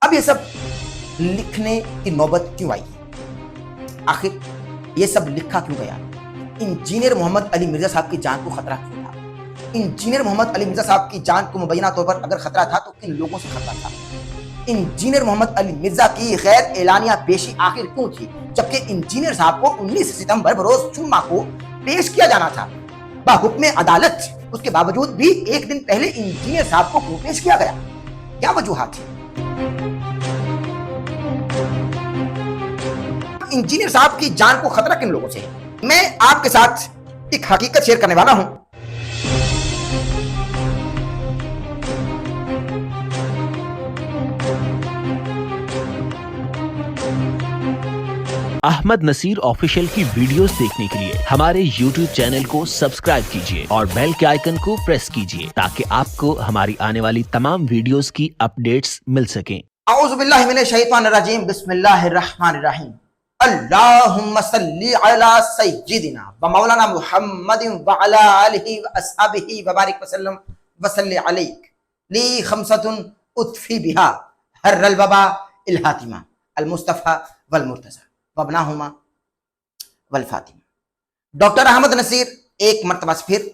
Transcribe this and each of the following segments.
اب یہ سب لکھنے کی نوبت کیوں آئی؟ آخر یہ سب لکھا کیوں گیا؟ انجینئر محمد علی مرزا صاحب کی جان کو خطرہ کیوں تھا؟ انجینئر محمد علی مرزا صاحب کی جان کو مبینہ طور پر اگر خطرہ تھا تو کن لوگوں سے خطرہ تھا؟ انجینئر محمد علی مرزا کی غیر اعلانیہ پیشی آخر کیوں تھی جبکہ انجینئر صاحب کو 19 ستمبر بروز جمعہ کو پیش کیا جانا تھا بحکم عدالت؟ اس کے باوجود بھی ایک دن پہلے انجینئر صاحب کو کیوں پیش کیا گیا؟ کیا وجوہات تھی؟ انجینئر صاحب کی جان کو خطرہ کن لوگوں سے ہے؟ میں آپ کے ساتھ ایک حقیقت شیئر کرنے والا ہوں۔ احمد نصیر آفیشیل کی ویڈیوز دیکھنے کے لیے ہمارے یوٹیوب چینل کو سبسکرائب کیجیے اور بیل کے آئیکن کو پریس کیجیے تاکہ آپ کو ہماری آنے والی تمام ویڈیوز کی اپڈیٹس مل سکیں۔ اعوذ باللہ من الشیطان الرجیم، بسم اللہ الرحمن الرحیم۔ اللہم صلی علی سیدنا و مولانا محمد و علی آلہ و اصحابہ وبارک وسلم وصلی علیک لی خمسۃ اطفی بہا حر الوبا الحاتمہ المصطفیٰ والمرتضی وابناہما والفاطمہ۔ ڈاکٹر احمد نصیر ایک مرتبہ سے پھر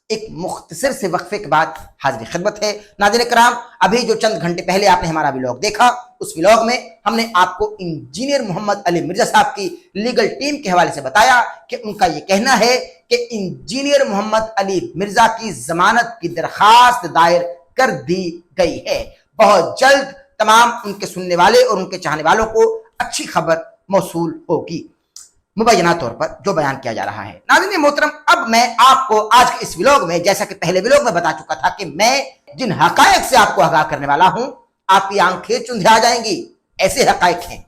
ایک مختصر سے وقفے کے بعد حاضر خدمت ہے۔ ناظرین کرام، ابھی جو چند گھنٹے پہلے آپ نے ہمارا ویلاگ دیکھا، اس ویلاگ میں ہم نے آپ کو انجینئر محمد علی مرزا صاحب کی لیگل ٹیم کے حوالے سے بتایا کہ ان کا یہ کہنا ہے کہ انجینئر محمد علی مرزا کی ضمانت کی درخواست دائر کر دی گئی ہے۔ بہت جلد تمام ان کے سننے والے اور ان کے چاہنے والوں کو اچھی خبر موصول ہوگی مبینہ طور پر جو بیان کیا جا رہا ہے۔ ناظرین محترم، اب میں آپ کو آج کے اس ویلاگ میں، جیسا کہ پہلے ویلاگ میں بتا چکا تھا کہ میں جن حقائق سے آپ کو آگاہ کرنے والا ہوں، آپ کی آنکھیں چندھیا جائیں گی، ایسے حقائق ہیں۔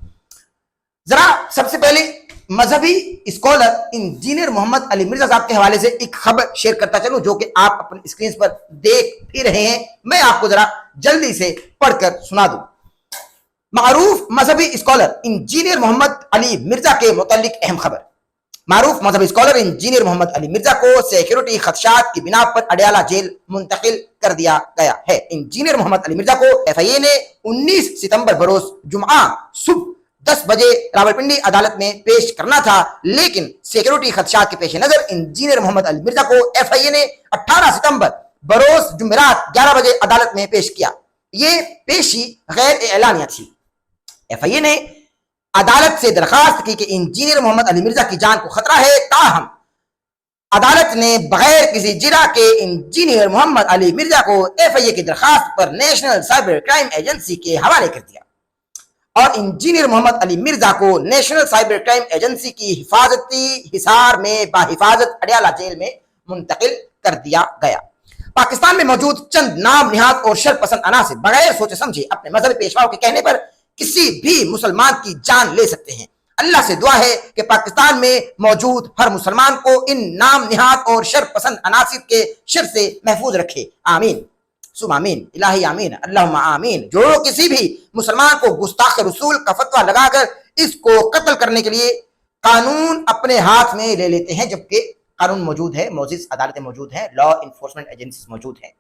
ذرا سب سے پہلے مذہبی اسکالر انجینئر محمد علی مرزا صاحب کے حوالے سے ایک خبر شیئر کرتا چلوں جو کہ آپ اپنی اسکرین پر دیکھ بھی رہے ہیں۔ میں آپ کو ذرا جلدی سے پڑھ کر سنا دوں۔ معروف مذہبی اسکالر انجینئر محمد علی مرزا کے متعلق اہم خبر۔ معروف مذہبی اسکالر انجینئر محمد علی مرزا کو سیکیورٹی خدشات کی بنا پر اڈیالہ جیل منتقل کر دیا گیا ہے۔ انجینئر محمد علی مرزا کو ایف آئی اے نے 19 ستمبر بروز جمعہ صبح 10 بجے راولپنڈی عدالت میں پیش کرنا تھا، لیکن سیکیورٹی خدشات کے پیش نظر انجینئر محمد علی مرزا کو ایف آئی اے نے 18 ستمبر بروز جمعرات 11 بجے عدالت میں پیش کیا۔ یہ پیشی غیر اعلانیہ تھی۔ ایف آئی اے نے عدالت سے درخواست کی کہ انجینئر محمد علی مرزا کی جان کو خطرہ ہے، تاہم عدالت نے بغیر کسی جرا کے انجینئر محمد علی مرزا کو ایف آئی اے کی درخواست پر نیشنل سائبر کرائم ایجنسی کے حوالے کر دیا اور انجینئر محمد علی مرزا کو نیشنل سائبر کرائم ایجنسی کی حفاظتی حصار میں بحفاظت اڈیالہ جیل میں منتقل کر دیا گیا۔ پاکستان میں موجود چند نام نہاد اور شر پسند عناصر بغیر سوچے سمجھے اپنے مذہبی پیشواؤں کے کہنے پر کسی بھی مسلمان کی جان لے سکتے ہیں۔ اللہ سے دعا ہے کہ پاکستان میں موجود ہر مسلمان کو ان نام نہاد اور شر پسند عناصر کے شر سے محفوظ رکھے، آمین ثم آمین، الہی آمین، اللہم آمین۔ جو کسی بھی مسلمان کو گستاخ رسول کا فتویٰ لگا کر اس کو قتل کرنے کے لیے قانون اپنے ہاتھ میں لے لیتے ہیں، جبکہ قانون موجود ہے، معزز عدالتیں موجود ہیں، لا انفورسمنٹ ایجنسیز موجود ہیں،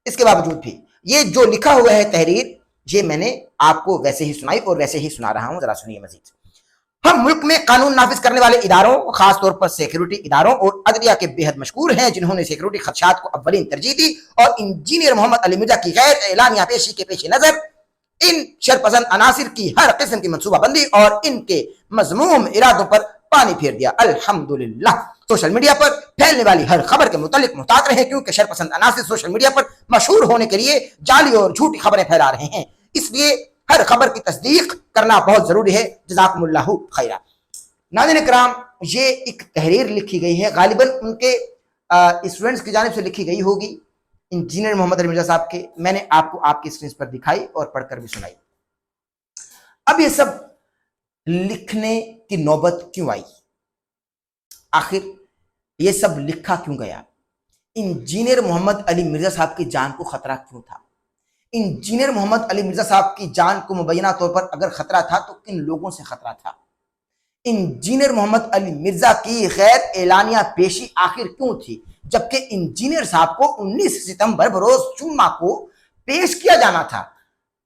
اس کے باوجود بھی یہ جو لکھا ہوا ہے تحریر، یہ میں نے آپ کو ویسے ہی سنائی اور ویسے ہی سنا رہا ہوں، ذرا سنیے مزید۔ ہم ملک میں قانون نافذ کرنے والے اداروں، خاص طور پر سیکیورٹی اداروں اور عدلیہ کے بے حد مشکور ہیں جنہوں نے سیکیورٹی خدشات کو اولین ترجیح دی اور انجینئر محمد علی مرزا کی غیر اعلانیہ پیشی کے پیش نظر ان شرپسند عناصر کی ہر قسم کی منصوبہ بندی اور ان کے مذموم ارادوں پر پانی پھیر دیا۔ الحمدللہ سوشل میڈیا پر پھیلنے والی ہر خبر کے متعلق محتاط رہیں، کیونکہ شرپسند عناصر سوشل میڈیا پر مشہور ہونے کے لیے جعلی اور جھوٹی خبریں پھیلا رہے ہیں، اس لیے ہر خبر کی تصدیق کرنا بہت ضروری ہے۔ جزاکم اللہ خیرہ۔ ناظرین کرام، یہ ایک تحریر لکھی گئی ہے، غالباً ان کے اسٹوڈنٹس کی جانب سے لکھی گئی ہوگی انجینئر محمد علی مرزا صاحب کے۔ میں نے آپ کو آپ کی اسکرین پر دکھائی اور پڑھ کر بھی سنائی۔ اب یہ سب لکھنے کی نوبت کیوں آئی؟ آخر یہ سب لکھا کیوں گیا؟ انجینئر محمد علی مرزا صاحب کی جان کو خطرہ کیوں تھا؟ انجینئر محمد علی مرزا صاحب کی جان کو مبینہ طور پر اگر خطرہ تھا تو کن لوگوں سے خطرہ تھا؟ انجینئر محمد علی مرزا کی غیر اعلانیہ پیشی آخر کیوں تھی جبکہ انجینئر صاحب کو 19 ستمبر بروز جمعہ کو پیش کیا جانا تھا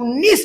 19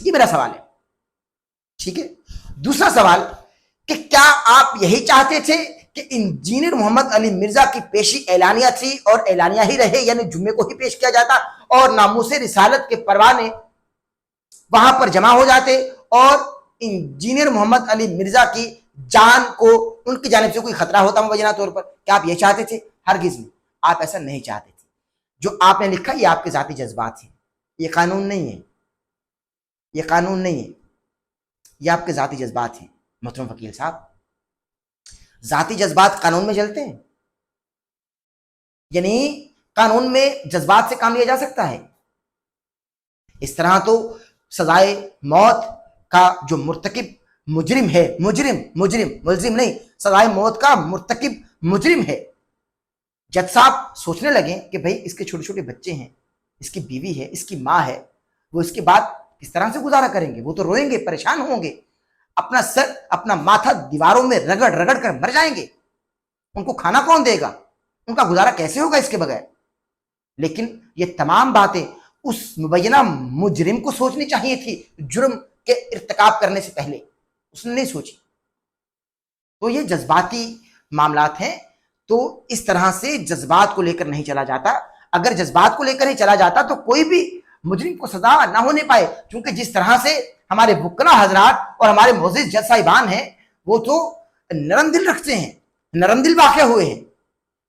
یہ میرا سوال ہے. ٹھیک ہے. دوسرا سوال کہ کیا آپ یہی چاہتے تھے کہ انجینئر محمد علی مرزا کی پیشی اعلانیہ تھی اور اعلانیہ ہی رہے, یعنی جمعے کو ہی پیش کیا جاتا اور ناموس رسالت کے پروانے وہاں پر جمع ہو جاتے اور انجینئر محمد علی مرزا کی جان کو ان کی جانب سے کوئی خطرہ ہوتا مبینہ طور پر؟ کیا آپ یہ چاہتے تھے؟ ہرگز نہیں, آپ ایسا نہیں چاہتے تھے. جو آپ نے لکھا یہ آپ کے ذاتی جذبات ہیں, یہ قانون نہیں ہے, یہ قانون نہیں ہے, یہ آپ کے ذاتی جذبات ہیں. محترم وکیل صاحب, ذاتی جذبات قانون میں چلتے ہیں؟ یعنی قانون میں جذبات سے کام لیا جا سکتا ہے؟ اس طرح تو سزائے موت کا جو مرتکب مجرم ہے, ملزم نہیں, سزائے موت کا مرتکب مجرم ہے, جج صاحب سوچنے لگیں کہ بھئی اس کے چھوٹے چھوٹے بچے ہیں, اس کی بیوی ہے, اس کی ماں ہے, وہ اس کے بعد کس طرح سے گزارا کریں گے؟ وہ تو روئیں گے, پریشان ہوں گے, اپنا سر اپنا ماتھا دیواروں میں رگڑ رگڑ کر مر جائیں گے. ان کو کھانا کون دے گا؟ ان کا گزارا کیسے ہوگا اس کے بغیر؟ لیکن یہ تمام باتیں اس مبینہ مجرم کو سوچنی چاہیے تھی جرم کے ارتکاب کرنے سے پہلے, اس نے نہیں سوچی. تو یہ جذباتی معاملات ہیں, تو اس طرح سے جذبات کو لے کر نہیں چلا جاتا. اگر جذبات کو لے کر ہی چلا جاتا تو کوئی بھی مجرم کو سزا نہ ہونے پائے, کیونکہ جس طرح سے ہمارے وکلا حضرات اور ہمارے معزز جج صاحبان ہیں وہ تو نرم دل رکھتے ہیں, نرم دل واقع ہوئے ہیں,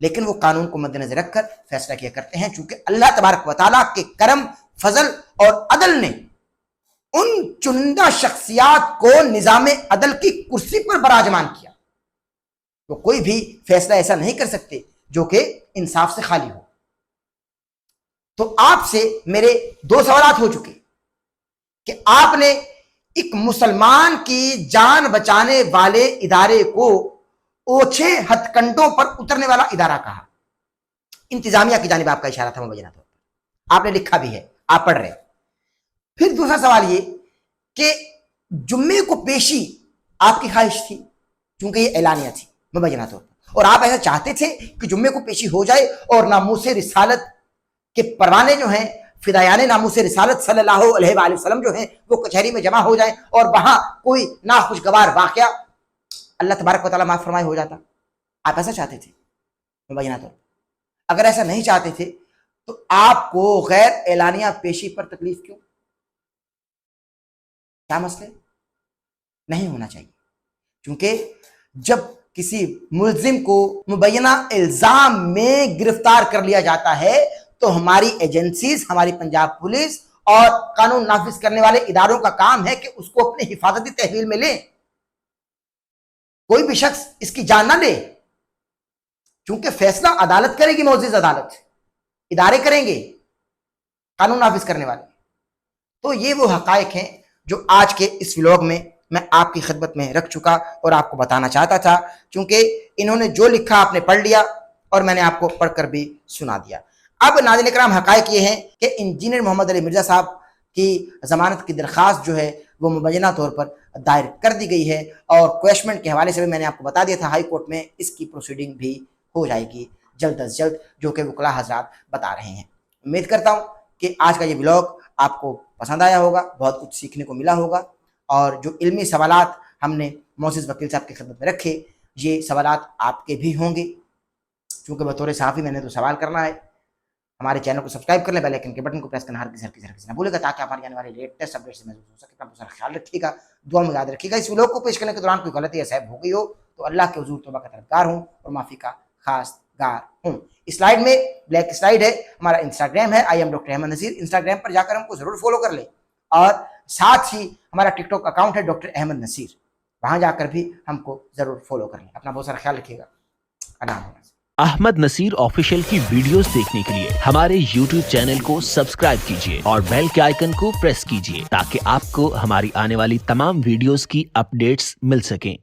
لیکن وہ قانون کو مد نظر رکھ کر فیصلہ کیا کرتے ہیں, چونکہ اللہ تبارک و تعالیٰ کے کرم, فضل اور عدل نے ان چندہ شخصیات کو نظام عدل کی کرسی پر براجمان کیا. تو کوئی بھی فیصلہ ایسا نہیں کر سکتے جو کہ انصاف سے خالی ہو. تو آپ سے میرے دو سوالات ہو چکے کہ آپ نے ایک مسلمان کی جان بچانے والے ادارے کو اوچھے ہتھ کنڈوں پر اترنے والا ادارہ کہا. انتظامیہ کی جانب آپ کا اشارہ تھا مبینہ طور پر, آپ نے لکھا بھی ہے, آپ پڑھ رہے. پھر دوسرا سوال یہ کہ جمعے کو پیشی آپ کی خواہش تھی چونکہ یہ اعلانیہ تھی مبینہ طور پر, اور آپ ایسا چاہتے تھے کہ جمعے کو پیشی ہو جائے اور ناموس رسالت کے پروانے جو ہیں, فدایان ناموس رسالت صلی اللہ علیہ وآلہ وسلم جو ہیں, وہ کچہری میں جمع ہو جائیں اور وہاں کوئی ناخوشگوار واقعہ اللہ تبارک و تعالیٰ معاف فرمائے ہو جاتا. آپ ایسا چاہتے تھے مبینہ طور پر؟ اگر ایسا نہیں چاہتے تھے تو آپ کو غیر اعلانیہ پیشی پر تکلیف کیوں؟ کیا مسئلہ؟ نہیں ہونا چاہیے, کیونکہ جب کسی ملزم کو مبینہ الزام میں گرفتار کر لیا جاتا ہے تو ہماری ایجنسیز, ہماری پنجاب پولیس اور قانون نافذ کرنے والے اداروں کا کام ہے کہ اس کو اپنے حفاظتی تحویل میں لیں. کوئی بھی شخص اس کی جان نہ لے, کیونکہ فیصلہ عدالت کرے گی, معزز عدالت, ادارے کریں گے قانون نافذ کرنے والے. تو یہ وہ حقائق ہیں جو آج کے اس ولاگ میں میں آپ کی خدمت میں رکھ چکا اور آپ کو بتانا چاہتا تھا, چونکہ انہوں نے جو لکھا آپ نے پڑھ لیا اور میں نے آپ کو پڑھ کر بھی سنا دیا. اب ناظرین کرام, حقائق یہ ہیں کہ انجینئر محمد علی مرزا صاحب کی ضمانت کی درخواست جو ہے وہ مبینہ طور پر دائر کر دی گئی ہے, اور کویشمنٹ کے حوالے سے بھی میں نے آپ کو بتا دیا تھا, ہائی کورٹ میں اس کی پروسیڈنگ بھی ہو جائے گی جلد از جلد, جو کہ وکلا حضرات بتا رہے ہیں. امید کرتا ہوں کہ آج کا یہ ولاگ آپ کو پسند آیا ہوگا, بہت کچھ سیکھنے کو ملا ہوگا, اور جو علمی سوالات ہم نے معزز وکیل صاحب کی خدمت میں رکھے, یہ سوالات آپ کے بھی ہوں گے, چونکہ بطور صحافی میں نے تو سوال کرنا ہے. ہمارے چینل کو سبسکرائب کر لیں, بیل آئیکن کے بٹن کو پریس کرنا ہر کسی نہ بھولے گا, تاکہ ہماری آنے والے لیٹسٹ اپڈیٹ سے محظوظ ہو سکے. اپنا بہت سارا خیال رکھیے گا, دعا میں یاد رکھیے گا. اس ولاگ کو پیش کرنے کے دوران کوئی غلطی یا عیب ہو گئی ہو تو اللہ کے حضور توبہ کا طلبگار ہوں اور معافی کا خاص گار ہوں. سلائیڈ میں بلیک سلائیڈ ہے, ہمارا انسٹاگرام ہے I am doctor Ahmed Nazir. Instagram پر جا کر ہم کو ضرور فالو کر لیں, اور ساتھ ہی ہمارا ٹک ٹاک اکاؤنٹ ہے ڈاکٹر احمد نصیر, وہاں جا کر بھی ہم کو ضرور فالو کر لیں. اپنا بہت سارا خیال رکھیے گا. اللہ حافظ. احمد نصیر آفیشیل کی ویڈیوز دیکھنے کے لیے ہمارے YouTube چینل کو سبسکرائب کیجیے اور بیل کے آئیکن کو پریس کیجیے, تاکہ آپ کو ہماری آنے والی تمام ویڈیوز کی اپڈیٹس مل سکیں.